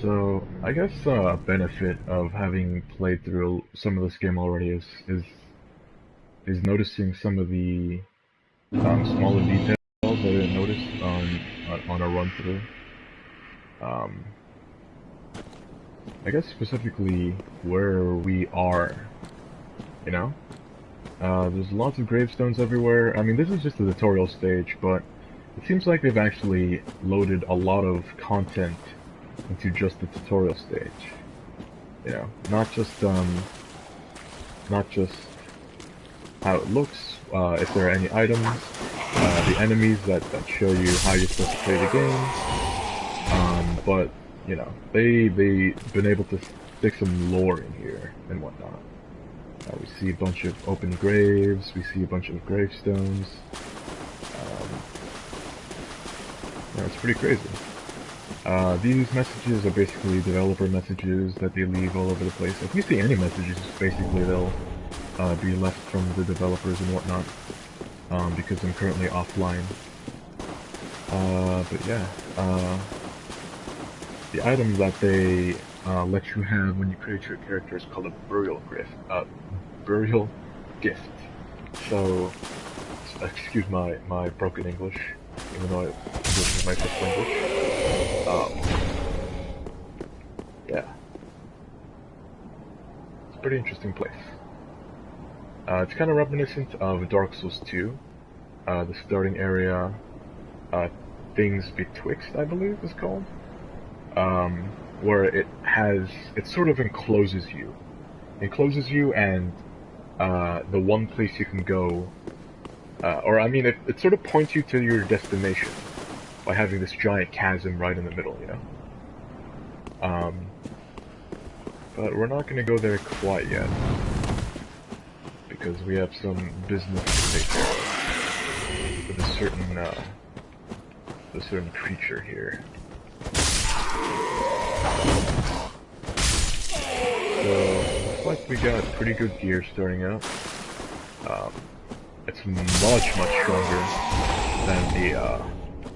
So I guess a benefit of having played through some of this game already is noticing some of the smaller details I didn't notice on a run through. Um, I guess specifically where we are, you know. There's lots of gravestones everywhere. I mean, this is just the tutorial stage, but it seems like they've actually loaded a lot of content into just the tutorial stage. You know, not just how it looks, if there are any items, the enemies that show you how you're supposed to play the game. But you know, they've been able to stick some lore in here and whatnot. We see a bunch of open graves. We see a bunch of gravestones. Um, it's pretty crazy. These messages are basically developer messages that they leave all over the place. If you see any messages, basically they'll be left from the developers and whatnot, because I'm currently offline. But yeah, the item that they let you have when you create your character is called a burial gift. So, excuse my broken English, even though English is my first language. Yeah, it's a pretty interesting place. It's kind of reminiscent of Dark Souls 2. The starting area, uh, Things Betwixt, I believe is called, where it sort of encloses you. And the one place you can go, or I mean, it sort of points you to your destination by having this giant chasm right in the middle, you know? But we're not going to go there quite yet, because we have some business to take care of with a certain creature here. So, looks like we got pretty good gear starting out. It's much stronger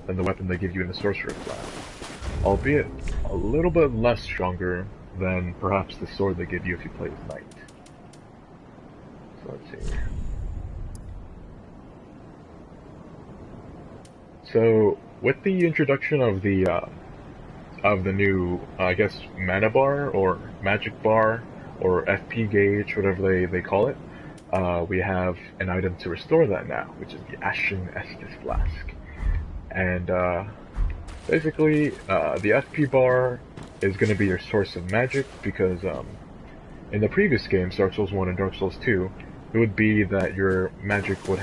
than the weapon they give you in the sorcerer class, albeit a little bit less stronger than perhaps the sword they give you if you play as knight. So let's see. So with the introduction of the new, I guess, mana bar or magic bar or FP gauge, whatever they call it, we have an item to restore that now, which is the Ashen Estus Flask. And basically, the FP bar is going to be your source of magic, because in the previous games, Dark Souls 1 and Dark Souls 2, it would be that your magic would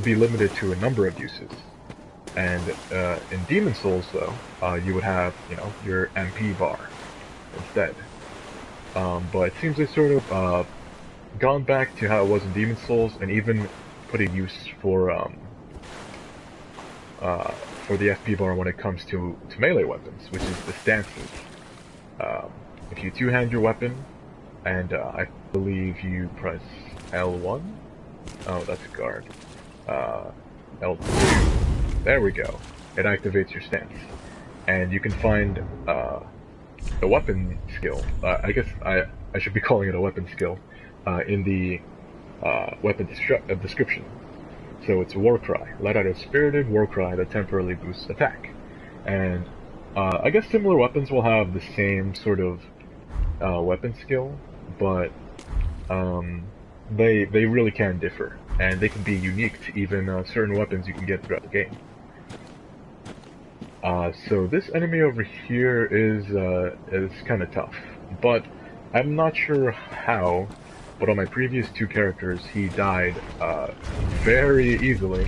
be limited to a number of uses. And in Demon Souls, though, you would have, you know, your MP bar instead. But it seems they sort of gone back to how it was in Demon Souls, and even put a use for the FP bar when it comes to melee weapons, which is the stances. If you two-hand your weapon, and I believe you press L1. Oh, that's a guard. L2. There we go. It activates your stance, and you can find the weapon skill. I guess I should be calling it a weapon skill in the weapon description. So it's War Cry. Let out a spirited war cry that temporarily boosts attack. And I guess similar weapons will have the same sort of weapon skill, but they really can differ, and they can be unique to even certain weapons you can get throughout the game. So this enemy over here is kind of tough, but I'm not sure how. But on my previous two characters, he died very easily.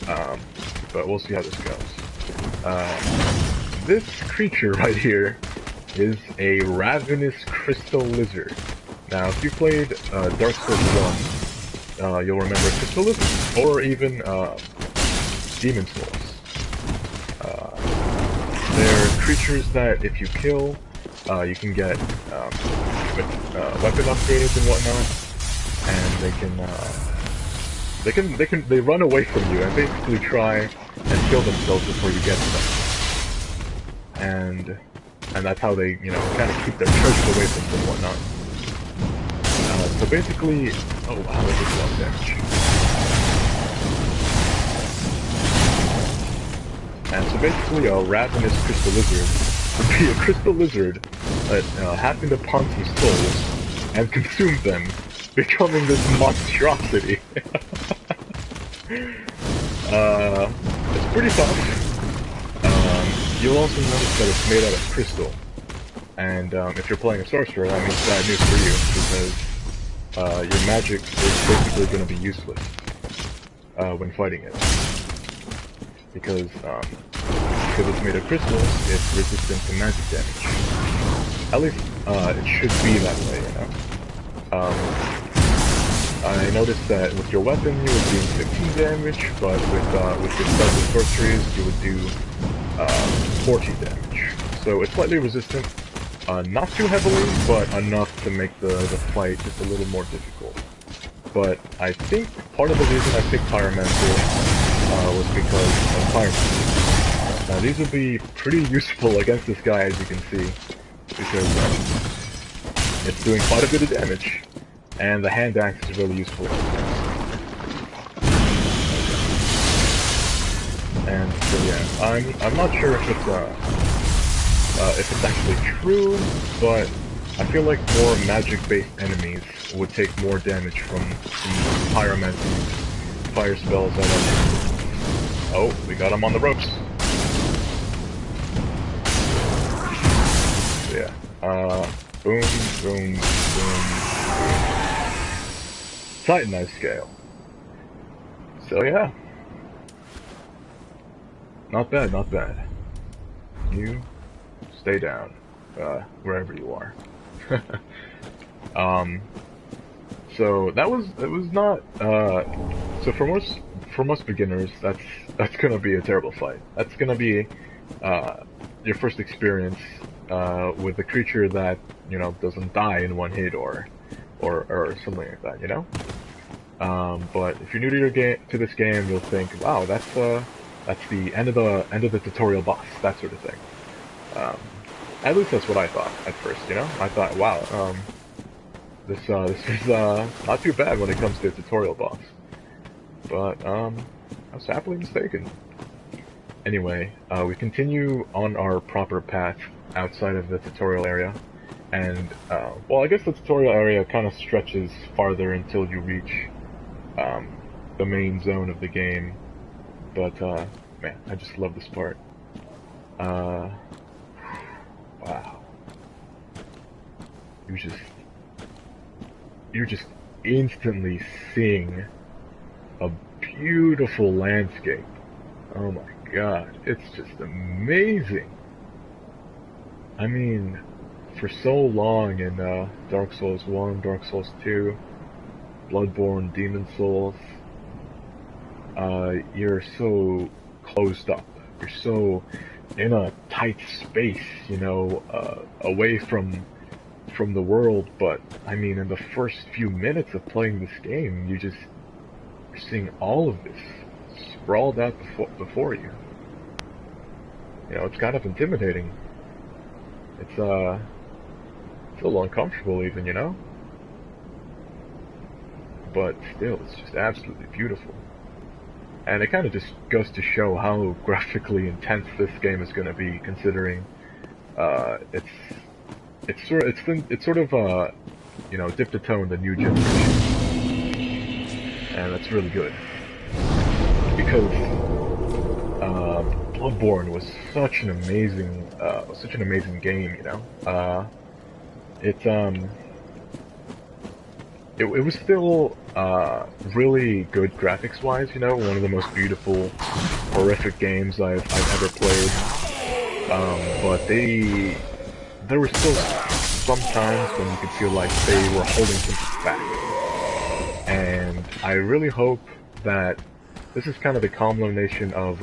But we'll see how this goes. This creature right here is a ravenous crystal lizard. Now, if you played Dark Souls 1, you'll remember crystal lizards, or even Demon Souls. They're creatures that if you kill, you can get weapon upgrades and whatnot, and they run away from you and basically try and kill themselves before you get to them. And and that's how they, you know, kind of keep their treasures away from them and whatnot. So basically, oh wow, that did a lot of damage. And so basically, a ravenous crystal lizard would be a crystal lizard that happened upon some souls and consumed them, becoming this monstrosity. It's pretty tough. You'll also notice that it's made out of crystal. And if you're playing a sorcerer, that means bad news for you, because your magic is basically going to be useless when fighting it. Because it's made of crystals, it's resistant to magic damage. At least it should be that way, you know. I noticed that with your weapon you would do 15 damage, but with your spells and sorceries you would do 14 damage. So it's slightly resistant, not too heavily, but enough to make the fight just a little more difficult. But I think part of the reason I picked Pyromancer was because of Pyromancer. Now these would be pretty useful against this guy, as you can see, because it's doing quite a bit of damage, and the hand axe is really useful. And so yeah, I'm not sure if it's actually true, but I feel like more magic-based enemies would take more damage from the Pyromancy fire spells that are... Oh, we got him on the ropes. So yeah, boom, boom, boom. Titanite scale. So yeah. Not bad, not bad. You stay down, wherever you are. So that was not so for most beginners that's gonna be a terrible fight. That's gonna be your first experience with a creature that, you know, doesn't die in one hit or something like that, you know. But if you're new to this game, you'll think, wow, that's the end of the tutorial boss, that sort of thing. At least that's what I thought at first, you know? I thought, wow, this is not too bad when it comes to a tutorial boss. But, I was happily mistaken. Anyway, we continue on our proper path outside of the tutorial area. And, well, I guess the tutorial area kind of stretches farther until you reach, the main zone of the game. But, man, I just love this part. Wow. You're just instantly seeing a beautiful landscape. Oh my god, it's just amazing. I mean, for so long in Dark Souls 1, Dark Souls 2, Bloodborne, Demon Souls, you're so closed up. You're so in a tight space, you know, away from the world. But I mean, in the first few minutes of playing this game, you're seeing all of this sprawled out before you. You know, it's kind of intimidating. It's a little uncomfortable even, you know? But still, it's just absolutely beautiful. And it kind of just goes to show how graphically intense this game is going to be, considering it's sort of you know, dip to toe in the new generation, and that's really good because Bloodborne was such an amazing game, you know. It was still really good graphics-wise, you know, one of the most beautiful, horrific games I've ever played. But there were still some times when you could feel like they were holding something back. And I really hope that this is kind of the culmination of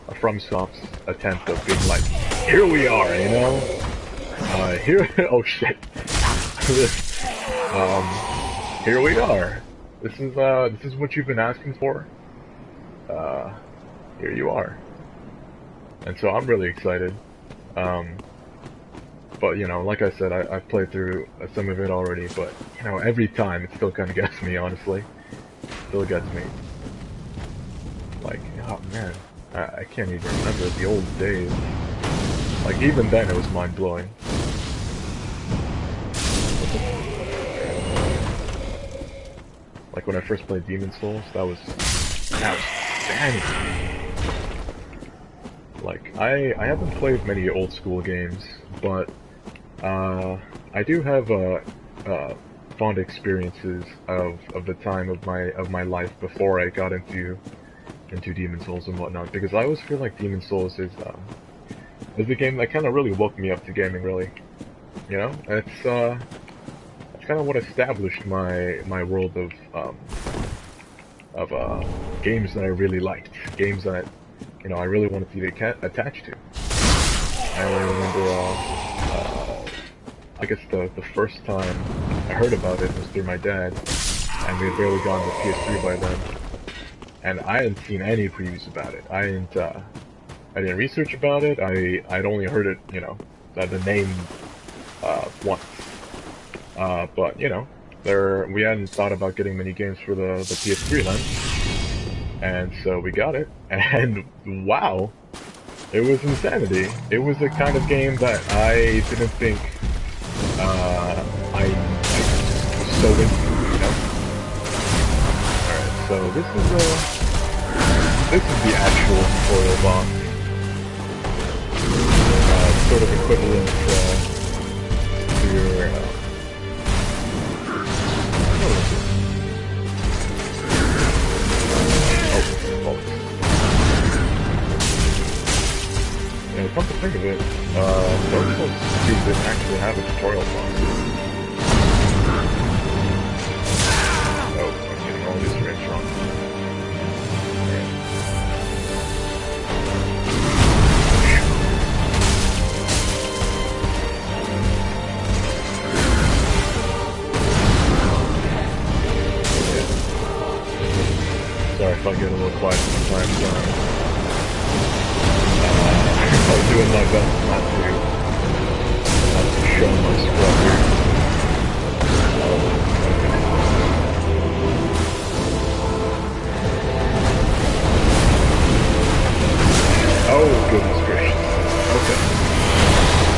FromSoft's attempt of being like, here we are, you know? Here, oh shit. Here we are. This is what you've been asking for. Here you are. And so I'm really excited. But you know, like I said, I've played through some of it already. But you know, every time it still kind of gets me. Honestly, still gets me. Like, oh man, I can't even remember the old days. Like even then, it was mind blowing. Like when I first played Demon Souls, that was outstanding. Like I haven't played many old school games, but I do have fond experiences of the time of my life before I got into Demon Souls and whatnot. Because I always feel like Demon Souls is a game that kind of really woke me up to gaming. Really, you know, it's kind of what established my world of games that I really liked, games that you know I really wanted to get attached to. I remember, I guess the first time I heard about it was through my dad, and we had barely gotten the PS3 by then, and I hadn't seen any previews about it. I didn't research about it. I'd only heard it, you know, the name once. But you know, we hadn't thought about getting many games for the PS3 then, and so we got it, and wow, it was insanity. It was the kind of game that I didn't think I was so into, you know. All right, so this is the actual tutorial boss, sort of equivalent to your. And come to think of it, Dark Souls 2 didn't actually have a tutorial boss. Oh, I'm getting all these ranks wrong. Alright. Sorry if I get a little quiet sometimes. I'm doing my best not to show my scrub here. Oh, goodness gracious. Okay.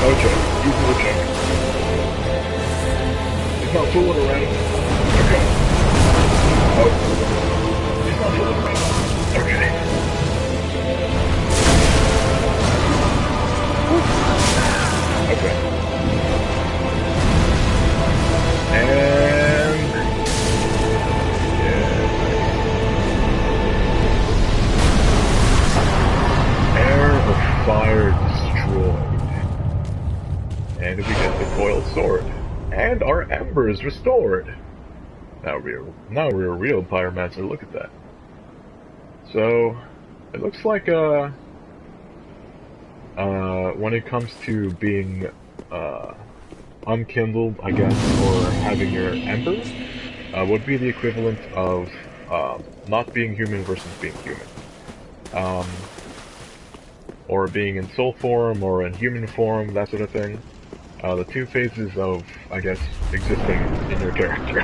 Okay, easy to check. He's not fooling around. Okay. Oh. He's not fooling around. Okay. Okay. And yeah. Air of Fire destroyed. And we get the coiled sword. And our embers restored. Now we're a real pyromancer, look at that. So it looks like when it comes to being unkindled, I guess, or having your ember, would be the equivalent of not being human versus being human. Or being in soul form or in human form, that sort of thing. The two phases of, I guess, existing in your character.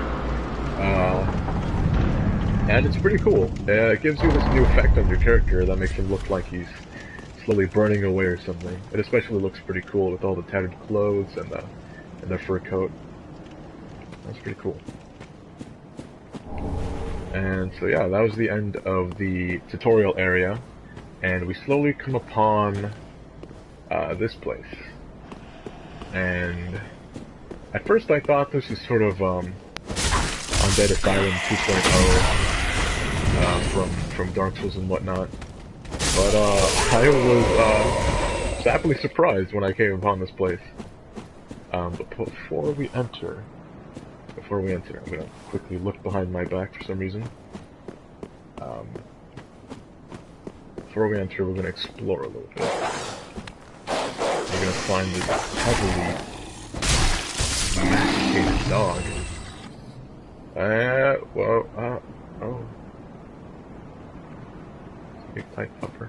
And it's pretty cool. It gives you this new effect on your character that makes him look like he's slowly burning away or something. It especially looks pretty cool with all the tattered clothes and the fur coat. That's pretty cool. And so yeah, that was the end of the tutorial area, and we slowly come upon this place. And at first I thought this was sort of Undead Asylum 2.0 from Dark Souls and whatnot. But I was sadly surprised when I came upon this place. But before we enter, I'm gonna quickly look behind my back for some reason. Before we enter, we're gonna explore a little bit. We're gonna find this heavily masticated dog. Oh. Big tight pupper.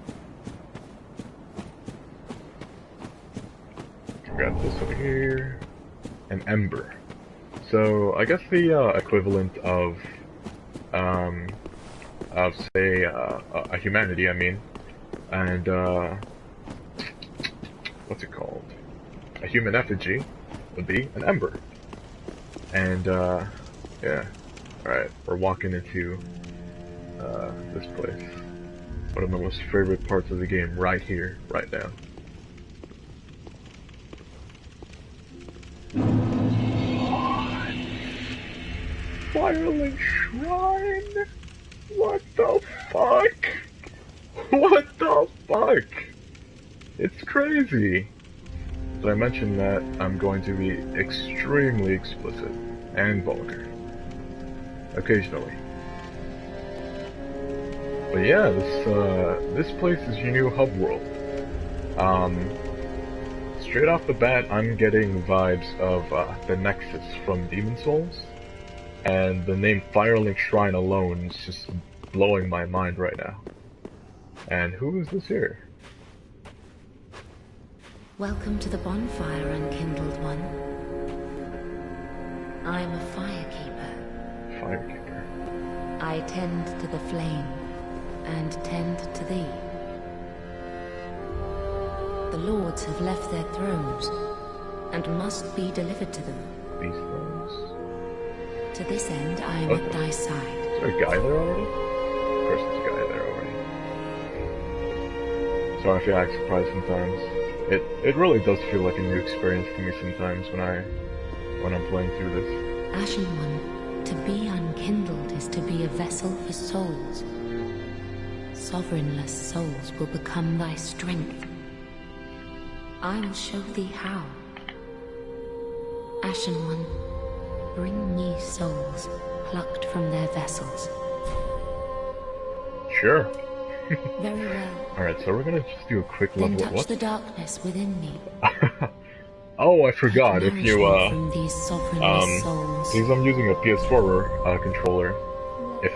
grab this over here. An ember. So I guess the equivalent of say a humanity, I mean, and what's it called? A human effigy would be an ember. And yeah, all right, we're walking into this place. One of my most favorite parts of the game, right here, right now. Firelink Shrine? What the fuck? What the fuck? It's crazy. Did I mention that I'm going to be extremely explicit and vulgar? Occasionally. But yeah, this place is your new hub world. Straight off the bat, I'm getting vibes of the Nexus from Demon Souls, and the name Firelink Shrine alone is just blowing my mind right now. And who is this here? Welcome to the bonfire, unkindled one. I'm a firekeeper. Firekeeper. I tend to the flame, and tend to thee. The lords have left their thrones, and must be delivered to them. These thrones. To this end, I am at thy side. Is there a guy there already? Of course there's a guy there already. Sorry if you act surprised sometimes. It really does feel like a new experience to me sometimes when I'm playing through this. Ashen One, to be unkindled is to be a vessel for souls. Sovereignless souls will become thy strength. I will show thee how. Ashen One, bring me souls plucked from their vessels. Sure. Very well. Alright, so we're gonna just do a quick Then level. touch What? the darkness within me. Oh, I forgot. If you from these sovereignless souls. because I'm using a PS4 controller.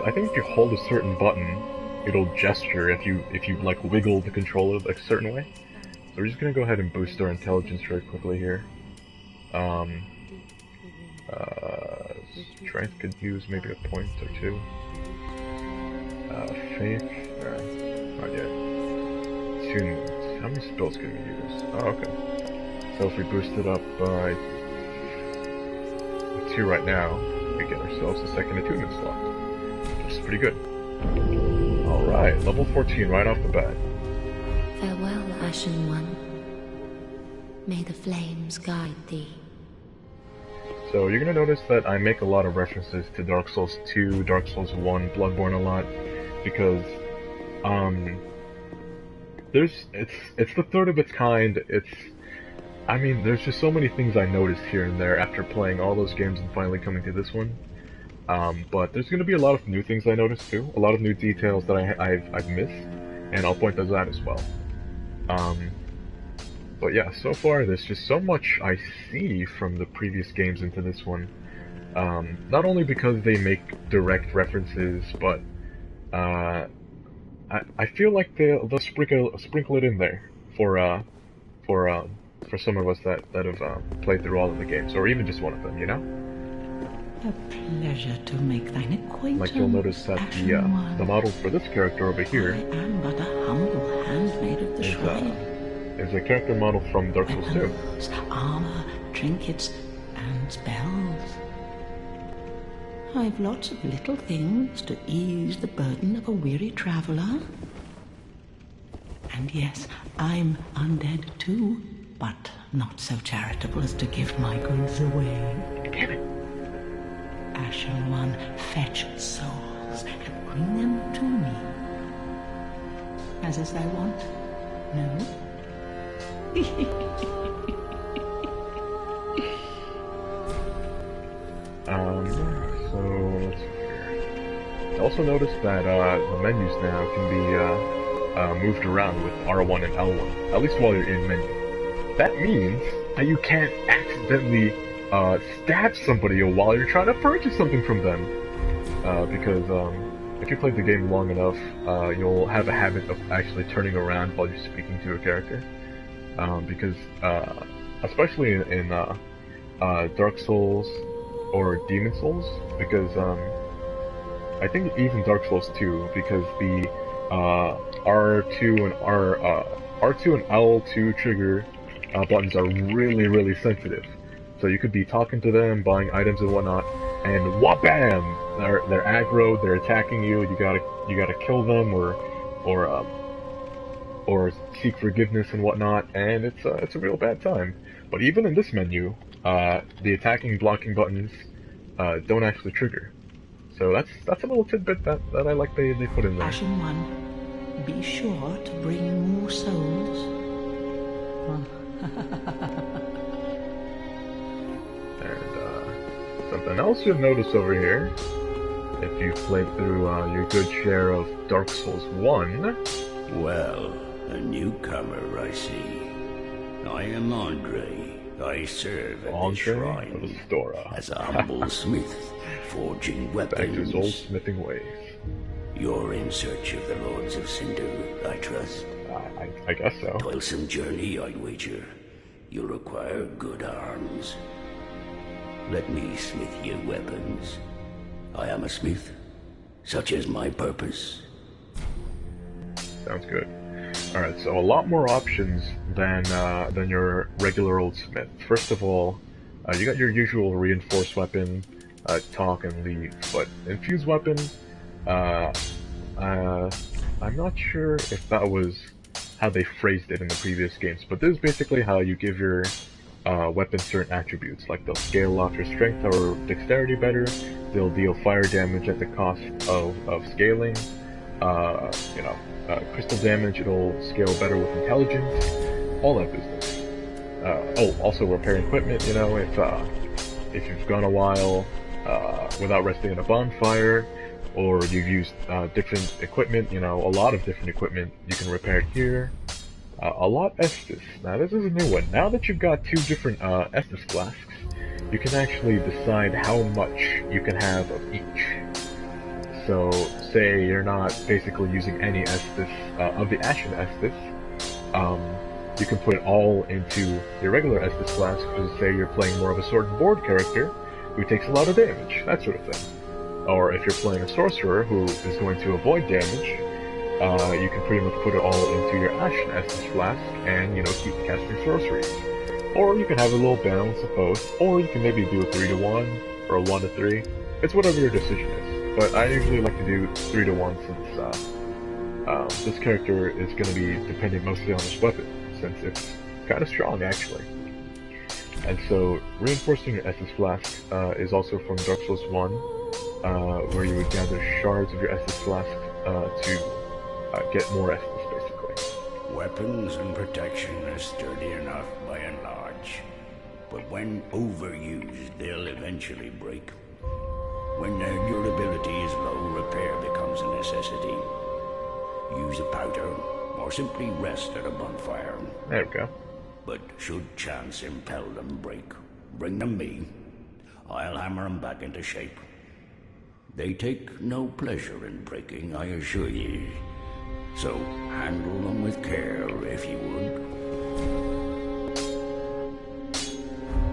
I think if you hold a certain button, it'll gesture if you like wiggle the controller like a certain way. So we're just gonna go ahead and boost our intelligence very quickly here. Strength could use maybe a point or two. Faith, not yet. Attunement. How many spells can we use? Oh, okay. So if we boost it up by 2 right now, we get ourselves a second attunement slot, which is pretty good. Alright, level 14 right off the bat. Farewell, Ashen One. May the flames guide thee. So you're gonna notice that I make a lot of references to Dark Souls 2, Dark Souls 1, Bloodborne a lot, because it's the third of its kind. I mean, there's just so many things I noticed here and there after playing all those games and finally coming to this one. But there's gonna be a lot of new things I noticed too, a lot of new details that I've missed, and I'll point those out as well. But yeah, so far there's just so much I see from the previous games into this one. Not only because they make direct references, but I feel like they'll sprinkle it in there for some of us that have played through all of the games, or even just one of them, you know? A pleasure to make thine acquaintance. Like you'll notice that the model for this character over here I am but a humble handmaid of the shrine. Is a character model from Dark Souls 2. Weapons, armor, trinkets, and spells. I've lots of little things to ease the burden of a weary traveler. And yes, I'm undead too, but not so charitable as to give my goods away. Damn it. Ashen One, fetch souls and bring them to me. As is thy want? No? So let's see here. I also noticed that the menus now can be moved around with R1 and L1, at least while you're in menu. That means that you can't accidentally stab somebody while you're trying to purchase something from them, because if you played the game long enough, you'll have a habit of actually turning around while you're speaking to a character. Because especially in Dark Souls or Demon Souls, because I think even Dark Souls 2, because the R2 and R2 and L2 trigger buttons are really sensitive. So you could be talking to them, buying items and whatnot, and wham! They're aggro, they're attacking you. You gotta kill them or seek forgiveness and whatnot, and it's a real bad time. But even in this menu, the attacking and blocking buttons don't actually trigger. So that's a little tidbit that I like they put in there. Ashen One, be sure to bring more souls. And something else you'll notice over here, if you've played through your good share of Dark Souls 1. Well, a newcomer, I see. I am Andre. I serve at the shrine as a humble smith, forging weapons. Back to his old smithing ways. You're in search of the Lords of Cinder, I trust. I guess so. Toilsome journey, I'd wager. You'll require good arms. Let me smith you weapons. I am a smith. Such is my purpose. Sounds good. Alright, so a lot more options than your regular old smith. First of all, you got your usual reinforced weapon, talk and leave, but infused weapon, I'm not sure if that was how they phrased it in the previous games, but this is basically how you give your weapon certain attributes, like they'll scale off your strength or dexterity better, they'll deal fire damage at the cost of scaling, crystal damage, it'll scale better with intelligence, all that business. Also repairing equipment, you know, if you've gone a while without resting in a bonfire, or you've used different equipment, you know, a lot of different equipment, you can repair it here. A lot Estus. Now this is a new one. Now that you've got two different Estus flasks, you can actually decide how much you can have of each. So, say you're not basically using any Estus of the Ashen Estus, you can put it all into your regular Estus flask, because say you're playing more of a sword and board character, who takes a lot of damage, that sort of thing. Or if you're playing a sorcerer who is going to avoid damage, you can pretty much put it all into your Ashen Estus flask and, you know, keep casting sorceries. Or you can have a little balance of both, or you can maybe do a 3-to-1, or a 1-to-3. It's whatever your decision is. But I usually like to do 3-to-1 since this character is going to be depending mostly on this weapon, since it's kind of strong actually. And so reinforcing your Estus flask is also from Dark Souls 1, where you would gather shards of your Estus flask to get more Estus, basically. Weapons and protection are sturdy enough by and large, but when overused, they'll eventually break. When their durability is low, repair becomes a necessity. Use a powder, or simply rest at a bonfire. There we go. But should chance impel them break, bring them me. I'll hammer them back into shape. They take no pleasure in breaking, I assure ye. So handle them with care, if you would.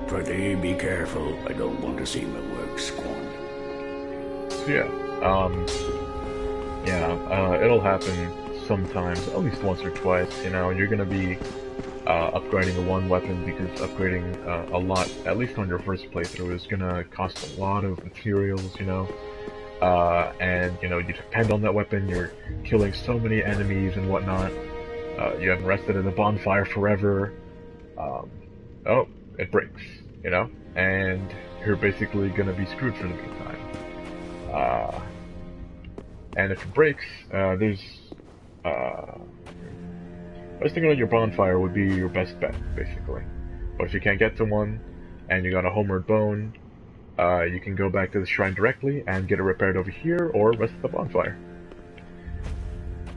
Prithee, be careful. I don't want to see my work squandered. It'll happen sometimes, at least once or twice, you know, you're gonna be upgrading the one weapon, because upgrading a lot, at least on your first playthrough, is gonna cost a lot of materials, you know, and, you know, you depend on that weapon, you're killing so many enemies and whatnot, you haven't rested in the bonfire forever, oh, it breaks, you know, and you're basically gonna be screwed for the meantime. And if it breaks, resting on your bonfire would be your best bet, basically. But if you can't get to one, and you got a homeward bone, you can go back to the shrine directly and get it repaired over here, or rest at the bonfire.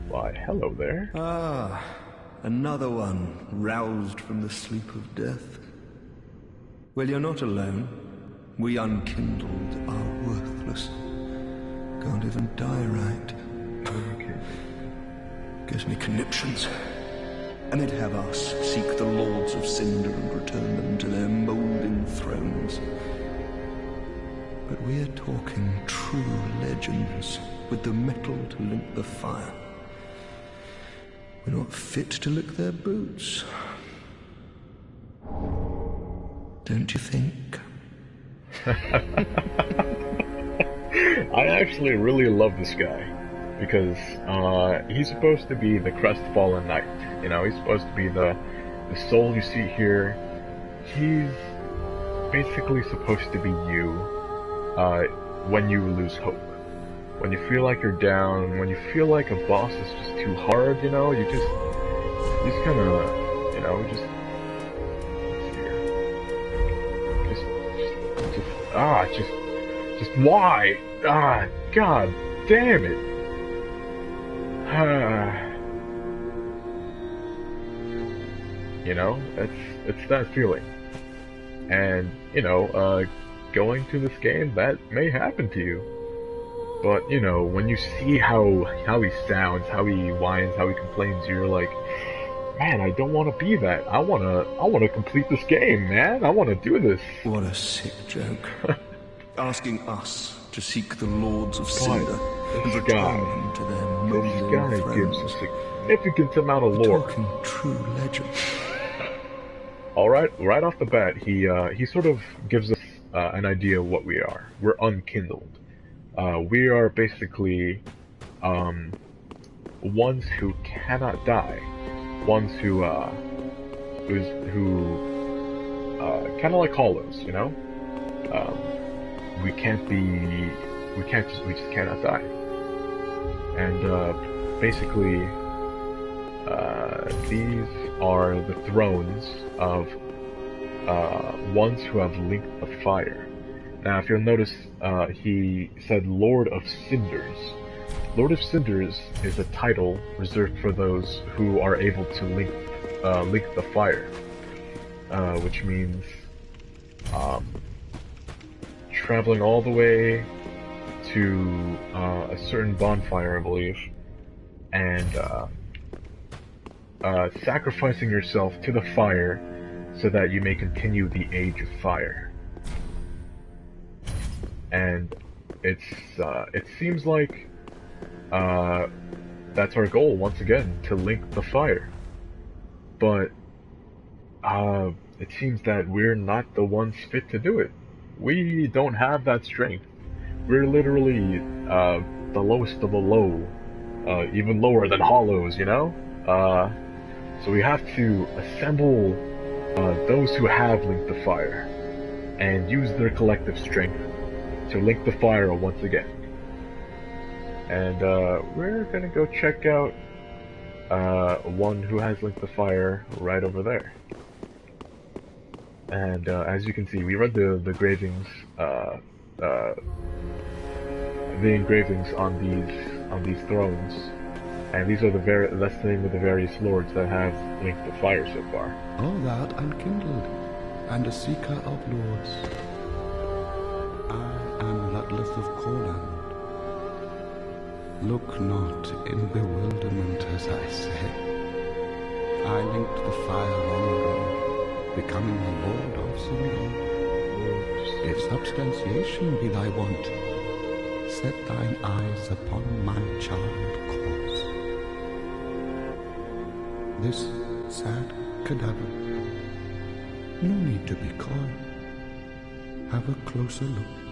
Why, hello there. Ah, another one roused from the sleep of death. Well, you're not alone. We unkindled are worthless. Can't even die right. Okay. Gives me conniptions. and they'd have us seek the Lords of Cinder and return them to their moulding thrones. But we're talking true legends, with the metal to link the fire. We're not fit to lick their boots. Don't you think? I actually really love this guy because he's supposed to be the crestfallen knight. You know, he's supposed to be the soul you see here. He's basically supposed to be you when you lose hope. When you feel like you're down, when you feel like a boss is just too hard, you know, you just kind of, you know, just why? God damn it. You know, it's that feeling. And, you know, going through this game, that may happen to you. But, you know, when you see how he sounds, how he whines, how he complains, you're like, man, I don't want to be that. I wanna complete this game, man. I wanna do this. What a sick joke. Asking us to seek the Lords of Cinder and return them to their moulding thrones. This guy gives a significant amount of lore. Talking true legend. Alright, right off the bat, he sort of gives us an idea of what we are. We're unkindled. We are basically ones who cannot die. Ones who kind of like hollows, you know? We just cannot die. And basically, these are the thrones of ones who have linked the fire. Now, if you'll notice, he said Lord of Cinders. Lord of Cinders is a title reserved for those who are able to link the fire, which means traveling all the way to a certain bonfire, I believe, and sacrificing yourself to the fire so that you may continue the Age of Fire. And it seems like that's our goal once again, to link the fire. But it seems that we're not the ones fit to do it. We don't have that strength. We're literally the lowest of the low, even lower than hollows, you know? So we have to assemble those who have linked the fire and use their collective strength to link the fire once again. And we're gonna go check out one who has linked the fire right over there. And as you can see, we read the engravings on these thrones, and these are that's the name of the various lords that have linked the fire so far. All that unkindled, and a seeker of lords. I am Ludleth of Corland. Look not in bewilderment as I say. I linked the fire long ago, becoming the Lord of Cinder. If substantiation be thy want, set thine eyes upon my charmed course. This sad cadaver, no need to be coy. Have a closer look.